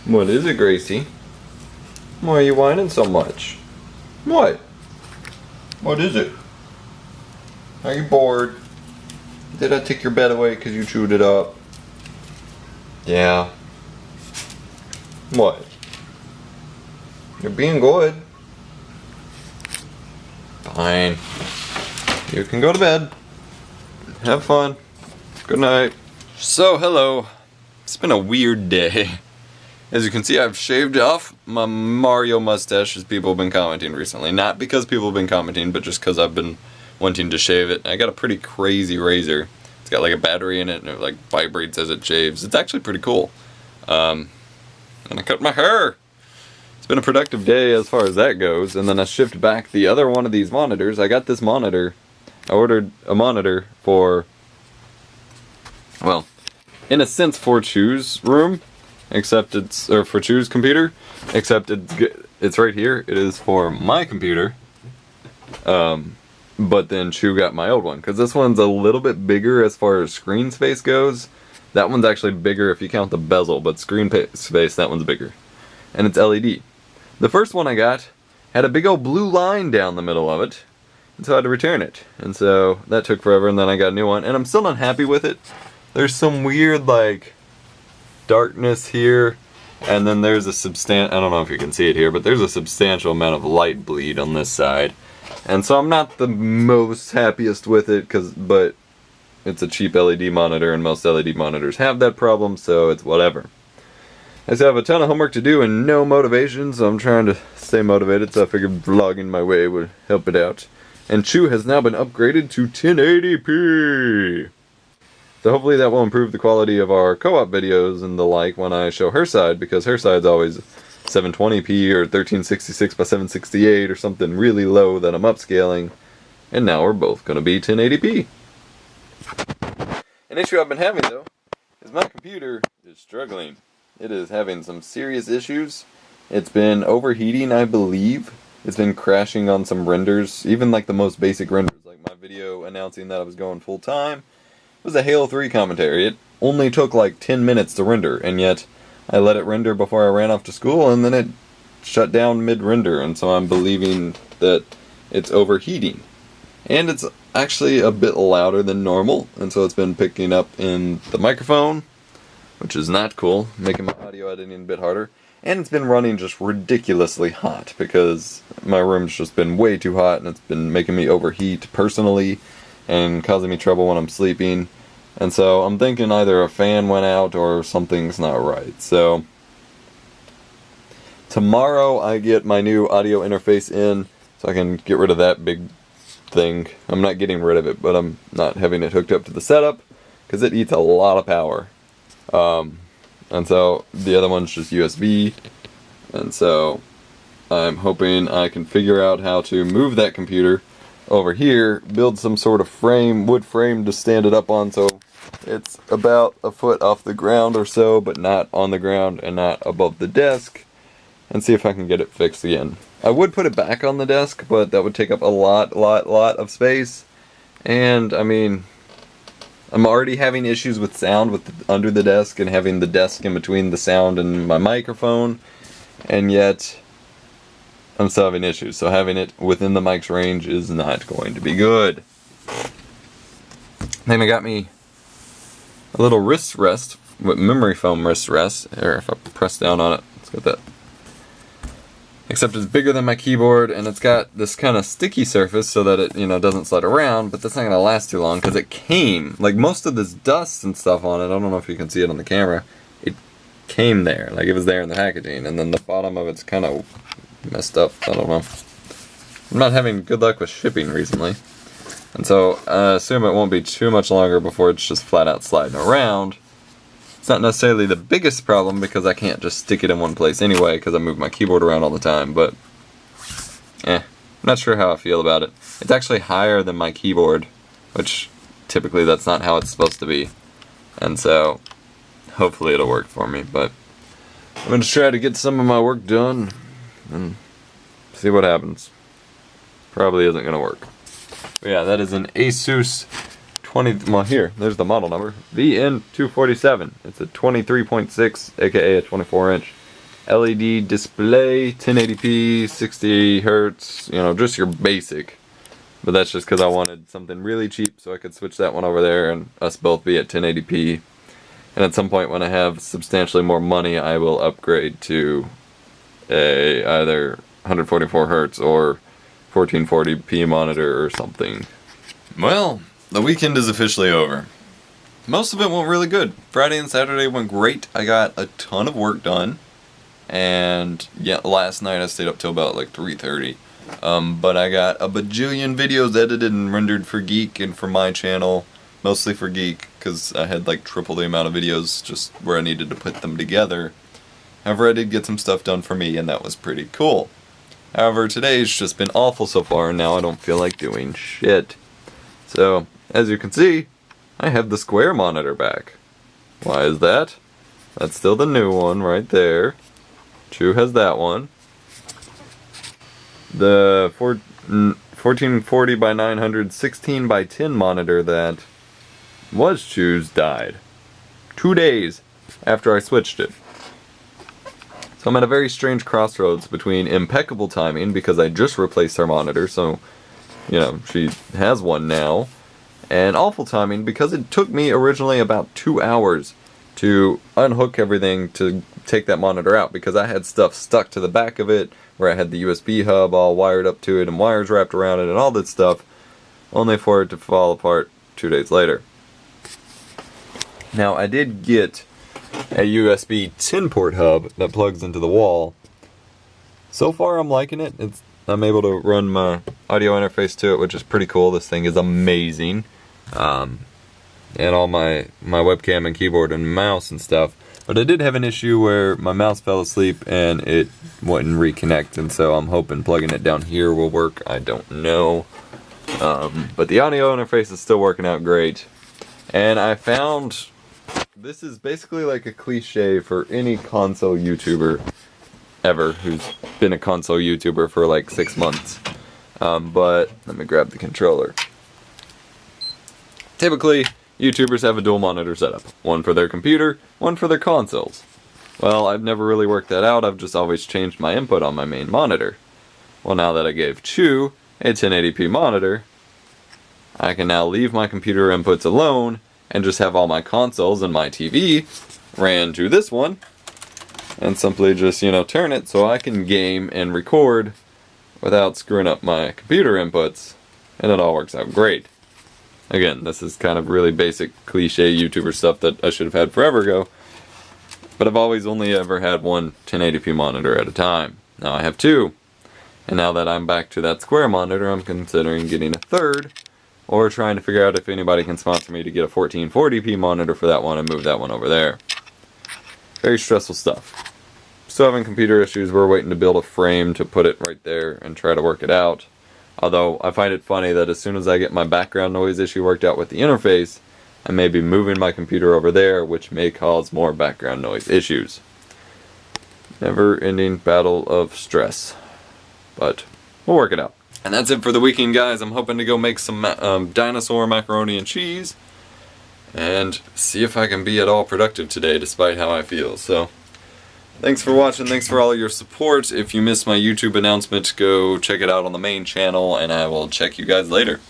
What is it, Gracie? Why are you whining so much? What? What is it? Are you bored? Did I take your bed away because you chewed it up? Yeah. What? You're being good. Fine. You can go to bed. Have fun. Good night. So, hello. It's been a weird day. As you can see, I've shaved off my Mario mustache as people have been commenting recently. Not because people have been commenting, but just because I've been wanting to shave it. I got a pretty crazy razor. It's got like a battery in it and it like vibrates as it shaves. It's actually pretty cool. And I cut my hair. It's been a productive day as far as that goes. And then I shipped back the other one of these monitors. I got this monitor. I ordered a monitor for, well, in a sense for Chew's room, except it's, or for Chew's computer, except it's right here. It is for my computer. But then Chew got my old one, because this one's a little bit bigger as far as screen space goes. That one's actually bigger if you count the bezel, but screen space, that one's bigger. And it's LED. The first one I got had a big old blue line down the middle of it, and so I had to return it. And so that took forever, and then I got a new one, and I'm still not happy with it. There's some weird, like, darkness here, and then there's a I don't know if you can see it here, but there's a substantial amount of light bleed on this side. And so I'm not the most happiest with it, but it's a cheap LED monitor, and most LED monitors have that problem, so it's whatever. I still have a ton of homework to do and no motivation, so I'm trying to stay motivated, so I figured vlogging my way would help it out. And Chew has now been upgraded to 1080p! So hopefully that will improve the quality of our co-op videos and the like when I show her side, because her side's always 720p or 1366 by 768 or something really low that I'm upscaling. And now we're both going to be 1080p. An issue I've been having though is my computer is struggling. It is having some serious issues. It's been overheating, I believe. It's been crashing on some renders, even like the most basic renders, like my video announcing that I was going full time. It was a Halo 3 commentary. It only took like 10 minutes to render, and yet I let it render before I ran off to school, and then it shut down mid-render, and so I'm believing that it's overheating. And it's actually a bit louder than normal, and so it's been picking up in the microphone, which is not cool, making my audio editing a bit harder. And it's been running just ridiculously hot, because my room's just been way too hot, and it's been making me overheat personally, and causing me trouble when I'm sleeping. And so I'm thinking either a fan went out or something's not right. So tomorrow I get my new audio interface in, so I can get rid of that big thing. I'm not getting rid of it, but I'm not having it hooked up to the setup, because it eats a lot of power. And so the other one's just USB, and so I'm hoping I can figure out how to move that computer over here, build some sort of wood frame to stand it up on, so it's about a foot off the ground or so, but not on the ground and not above the desk, and see if I can get it fixed again. I would put it back on the desk, but that would take up a lot of space, and I mean, I'm already having issues with sound under the desk and having the desk in between the sound and my microphone, and yet I'm still having issues, so having it within the mic's range is not going to be good. Then I got me a little wrist rest, with memory foam wrist rest, or if I press down on it, it's got that. Except it's bigger than my keyboard, and it's got this kind of sticky surface so that it, doesn't slide around, but that's not going to last too long, because it came, like most of this dust and stuff on it, I don't know if you can see it on the camera, it came there, like it was there in the packaging, and then the bottom of it's kind of messed up, I don't know. I'm not having good luck with shipping recently, and so I assume it won't be too much longer before it's just flat out sliding around. It's not necessarily the biggest problem, because I can't just stick it in one place anyway, because I move my keyboard around all the time, but I'm not sure how I feel about it. It's actually higher than my keyboard, which typically that's not how it's supposed to be, and so hopefully it'll work for me, but I'm going to try to get some of my work done and see what happens. Probably isn't going to work. But yeah, that is an Asus well, here, there's the model number, VN247. It's a 23.6, aka a 24-inch LED display, 1080p, 60 hertz, you know, just your basic. But that's just because I wanted something really cheap so I could switch that one over there and us both be at 1080p. And at some point when I have substantially more money, I will upgrade to a either 144 hertz or 1440p monitor or something. Well, the weekend is officially over. Most of it went really good. Friday and Saturday went great. I got a ton of work done. And yeah, last night I stayed up till about like 3:30. But I got a bajillion videos edited and rendered for Geek and for my channel. Mostly for Geek, because I had like triple the amount of videos just where I needed to put them together. However, I did get some stuff done for me, and that was pretty cool. However, today's just been awful so far, and now I don't feel like doing shit. So, as you can see, I have the square monitor back. Why is that? That's still the new one right there. Chu has that one. The 1440 by 900 16 by 10 monitor that was Chu's died 2 days after I switched it. So I'm at a very strange crossroads between impeccable timing because I just replaced her monitor, so you know, she has one now, and awful timing because it took me originally about 2 hours to unhook everything to take that monitor out because I had stuff stuck to the back of it where I had the USB hub all wired up to it and wires wrapped around it and all that stuff, only for it to fall apart 2 days later. Now I did get a USB 10 port hub that plugs into the wall. So far I'm liking it. I'm able to run my audio interface to it, which is pretty cool. This thing is amazing. And all my webcam and keyboard and mouse and stuff. But I did have an issue where my mouse fell asleep and it wouldn't reconnect, and so I'm hoping plugging it down here will work. I don't know. But the audio interface is still working out great. And I found this is basically like a cliche for any console YouTuber ever who's been a console YouTuber for like 6 months. But let me grab the controller. Typically, YouTubers have a dual monitor setup. One for their computer, one for their consoles. Well, I've never really worked that out. I've just always changed my input on my main monitor. Well, now that I gave Chu a 1080p monitor, I can now leave my computer inputs alone and just have all my consoles and my TV ran to this one and simply just, you know, turn it so I can game and record without screwing up my computer inputs, and it all works out great. Again, this is kind of really basic cliche YouTuber stuff that I should have had forever ago, but I've always only ever had one 1080p monitor at a time. Now I have two, and now that I'm back to that square monitor, I'm considering getting a third, or trying to figure out if anybody can sponsor me to get a 1440p monitor for that one and move that one over there. Very stressful stuff. Still having computer issues. We're waiting to build a frame to put it right there and try to work it out. Although I find it funny that as soon as I get my background noise issue worked out with the interface, I may be moving my computer over there, which may cause more background noise issues. Never-ending battle of stress. But we'll work it out. And that's it for the weekend, guys. I'm hoping to go make some dinosaur macaroni and cheese and see if I can be at all productive today despite how I feel. So thanks for watching, thanks for all of your support. If you missed my YouTube announcement, go check it out on the main channel, and I will check you guys later.